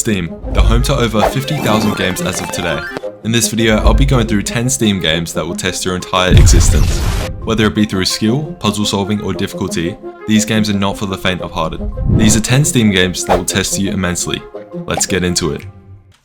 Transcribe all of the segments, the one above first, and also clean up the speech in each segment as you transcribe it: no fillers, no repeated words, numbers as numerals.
Steam, the home to over 50,000 games as of today. In this video, I'll be going through 10 Steam games that will test your entire existence. Whether it be through skill, puzzle solving, or difficulty, these games are not for the faint of hearted. These are 10 Steam games that will test you immensely. Let's get into it.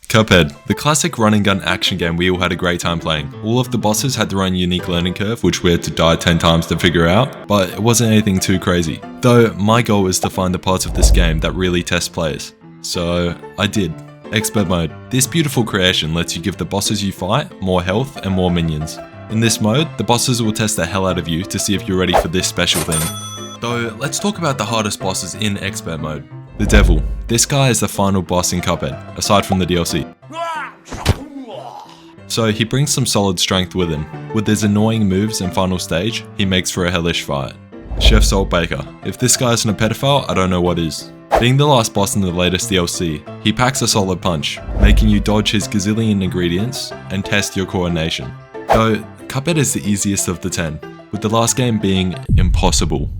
Cuphead, the classic run and gun action game we all had a great time playing. All of the bosses had their own unique learning curve, which we had to die 10 times to figure out, but it wasn't anything too crazy. Though my goal was to find the parts of this game that really test players. So I did. Expert mode. This beautiful creation lets you give the bosses you fight more health and more minions. In this mode, the bosses will test the hell out of you to see if you're ready for this special thing. Though, let's talk about the hardest bosses in expert mode. The Devil. This guy is the final boss in Cuphead, aside from the DLC. So he brings some solid strength with him. With his annoying moves and final stage, he makes for a hellish fight. Chef Saltbaker. If this guy isn't a pedophile, I don't know what is. Being the last boss in the latest DLC, he packs a solid punch, making you dodge his gazillion ingredients and test your coordination. Though, Cuphead is the easiest of the 10, with the last game being impossible.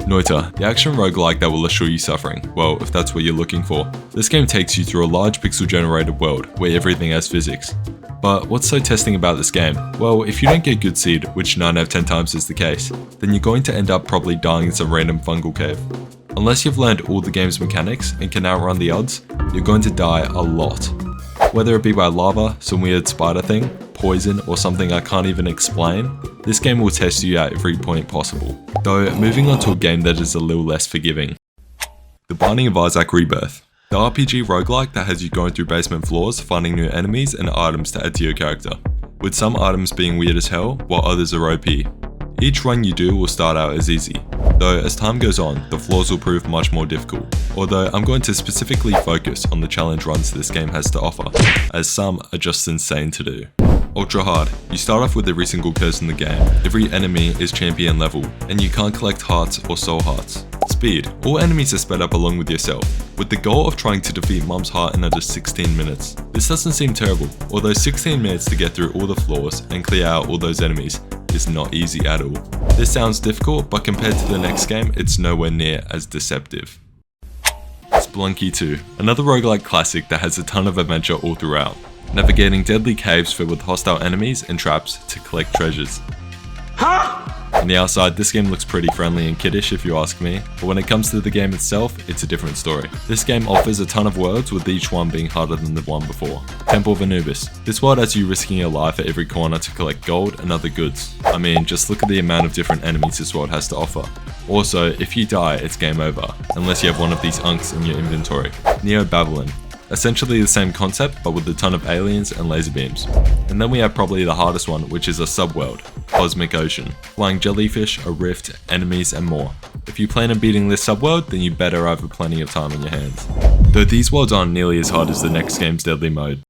Noita, the action roguelike that will assure you suffering, well, if that's what you're looking for. This game takes you through a large pixel-generated world, where everything has physics. But what's so testing about this game? Well, if you don't get good seed, which 9 out of 10 times is the case, then you're going to end up probably dying in some random fungal cave. Unless you've learned all the game's mechanics and can outrun the odds, you're going to die a lot. Whether it be by lava, some weird spider thing, poison, or something I can't even explain, this game will test you at every point possible. Though, moving on to a game that is a little less forgiving. The Binding of Isaac Rebirth. The RPG roguelike that has you going through basement floors, finding new enemies and items to add to your character, with some items being weird as hell, while others are OP. Each run you do will start out as easy, though as time goes on, the floors will prove much more difficult, although I'm going to specifically focus on the challenge runs this game has to offer, as some are just insane to do. Ultra hard. You start off with every single curse in the game, every enemy is champion level, and you can't collect hearts or soul hearts. Speed. All enemies are sped up along with yourself, with the goal of trying to defeat Mum's heart in under 16 minutes. This doesn't seem terrible, although 16 minutes to get through all the floors and clear out all those enemies is not easy at all. This sounds difficult, but compared to the next game, it's nowhere near as deceptive. Spelunky 2, another roguelike classic that has a ton of adventure all throughout, navigating deadly caves filled with hostile enemies and traps to collect treasures. On the outside, this game looks pretty friendly and kiddish if you ask me, but when it comes to the game itself, it's a different story. This game offers a ton of worlds, with each one being harder than the one before. Temple of Anubis. This world has you risking your life at every corner to collect gold and other goods. I mean, just look at the amount of different enemies this world has to offer. Also, if you die, it's game over, unless you have one of these unks in your inventory. Neo Babylon. Essentially the same concept, but with a ton of aliens and laser beams. And then we have probably the hardest one, which is a subworld, Cosmic Ocean. Flying jellyfish, a rift, enemies, and more. If you plan on beating this subworld, then you better have plenty of time on your hands. Though these worlds aren't nearly as hard as the next game's deadly mode.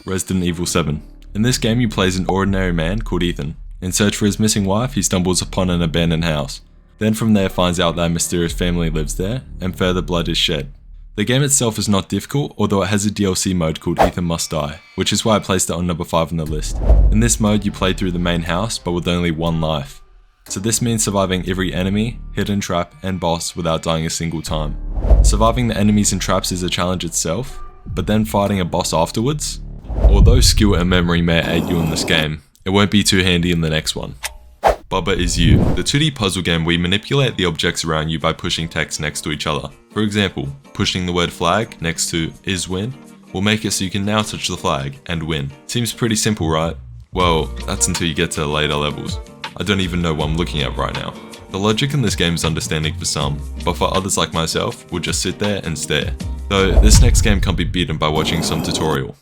Resident Evil 7. In this game you play as an ordinary man called Ethan. In search for his missing wife, he stumbles upon an abandoned house. Then from there finds out that a mysterious family lives there, and further blood is shed. The game itself is not difficult, although it has a DLC mode called Ethan Must Die, which is why I placed it on number 5 on the list. In this mode you play through the main house, but with only one life. So this means surviving every enemy, hidden trap, and boss without dying a single time. Surviving the enemies and traps is a challenge itself, but then fighting a boss afterwards? Although skill and memory may aid you in this game, it won't be too handy in the next one. Bubba Is You, the 2D puzzle game where you manipulate the objects around you by pushing text next to each other. For example, pushing the word flag next to is win will make it so you can now touch the flag and win. Seems pretty simple, right? Well, that's until you get to the later levels. I don't even know what I'm looking at right now. The logic in this game is understanding for some, but for others like myself, we'll just sit there and stare. Though this next game can't be beaten by watching some tutorial.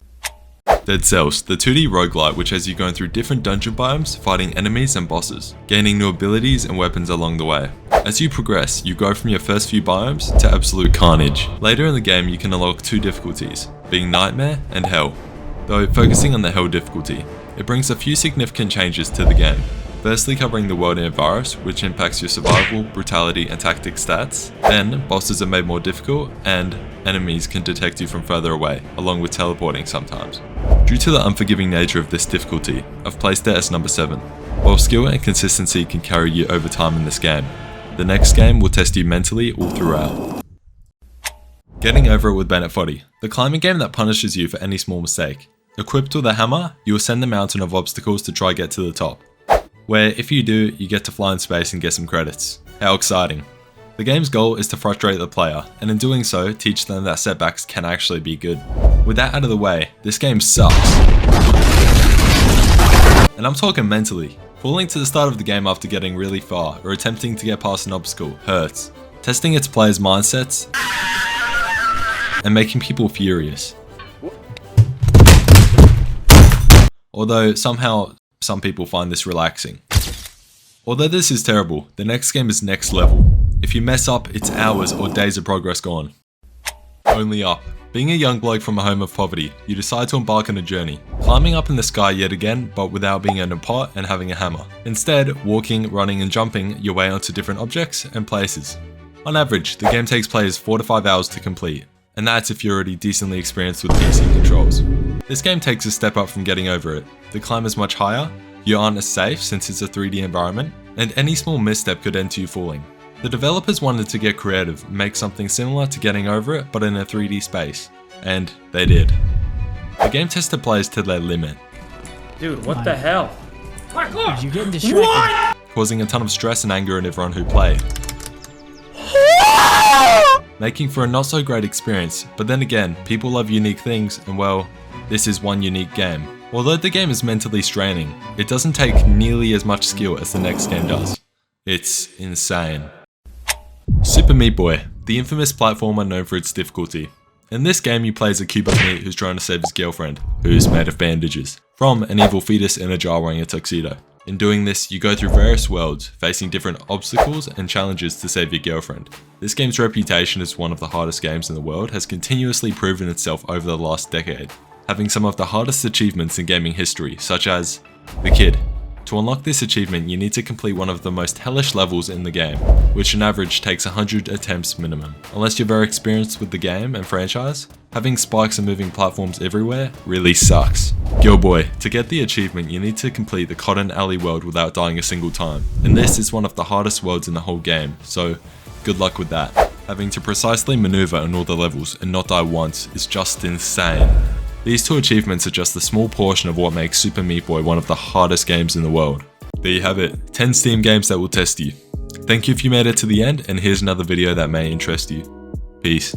Dead Cells, the 2D roguelite which has you going through different dungeon biomes, fighting enemies and bosses, gaining new abilities and weapons along the way. As you progress, you go from your first few biomes to absolute carnage. Later in the game you can unlock 2 difficulties, being Nightmare and Hell. Though focusing on the Hell difficulty, it brings a few significant changes to the game. Firstly covering the world in a virus, which impacts your survival, brutality and tactic stats. Then, bosses are made more difficult, and enemies can detect you from further away, along with teleporting sometimes. Due to the unforgiving nature of this difficulty, I've placed it as number 7. While skill and consistency can carry you over time in this game, the next game will test you mentally all throughout. Getting Over It with Bennett Foddy, the climbing game that punishes you for any small mistake. Equipped with a hammer, you ascend a mountain of obstacles to try get to the top, where if you do, you get to fly in space and get some credits. How exciting. The game's goal is to frustrate the player, and in doing so, teach them that setbacks can actually be good. With that out of the way, this game sucks. And I'm talking mentally. Falling to the start of the game after getting really far, or attempting to get past an obstacle, hurts. Testing its players' mindsets, and making people furious. Although somehow some people find this relaxing. Although this is terrible, the next game is next level. If you mess up, it's hours or days of progress gone. Only up. Being a young bloke from a home of poverty, you decide to embark on a journey, climbing up in the sky yet again, but without being in a pot and having a hammer. Instead, walking, running and jumping your way onto different objects and places. On average, the game takes players 4 to 5 hours to complete, and that's if you're already decently experienced with PC controls. This game takes a step up from Getting Over It. The climb is much higher, you aren't as safe since it's a 3D environment, and any small misstep could end to you falling. The developers wanted to get creative and make something similar to Getting Over It but in a 3D space, and they did. The game tested players to their limit. Dude, what the hell? Dude, you're getting distracted. What? Causing a ton of stress and anger in everyone who played. Making for a not so great experience, but then again, people love unique things and well, this is one unique game. Although the game is mentally straining, it doesn't take nearly as much skill as the next game does. It's insane. Super Meat Boy, the infamous platformer known for its difficulty. In this game you play as a cube of meat who's trying to save his girlfriend, who's made of bandages, from an evil fetus in a jar wearing a tuxedo. In doing this, you go through various worlds, facing different obstacles and challenges to save your girlfriend. This game's reputation as one of the hardest games in the world has continuously proven itself over the last decade, having some of the hardest achievements in gaming history, such as The Kid. To unlock this achievement, you need to complete one of the most hellish levels in the game, which on average takes 100 attempts minimum. Unless you're very experienced with the game and franchise, having spikes and moving platforms everywhere really sucks. Yo boy, to get the achievement you need to complete the Cotton Alley world without dying a single time, and this is one of the hardest worlds in the whole game, so good luck with that. Having to precisely maneuver in all the levels and not die once is just insane. These two achievements are just a small portion of what makes Super Meat Boy one of the hardest games in the world. There you have it, 10 Steam games that will test you. Thank you if you made it to the end, and here's another video that may interest you. Peace.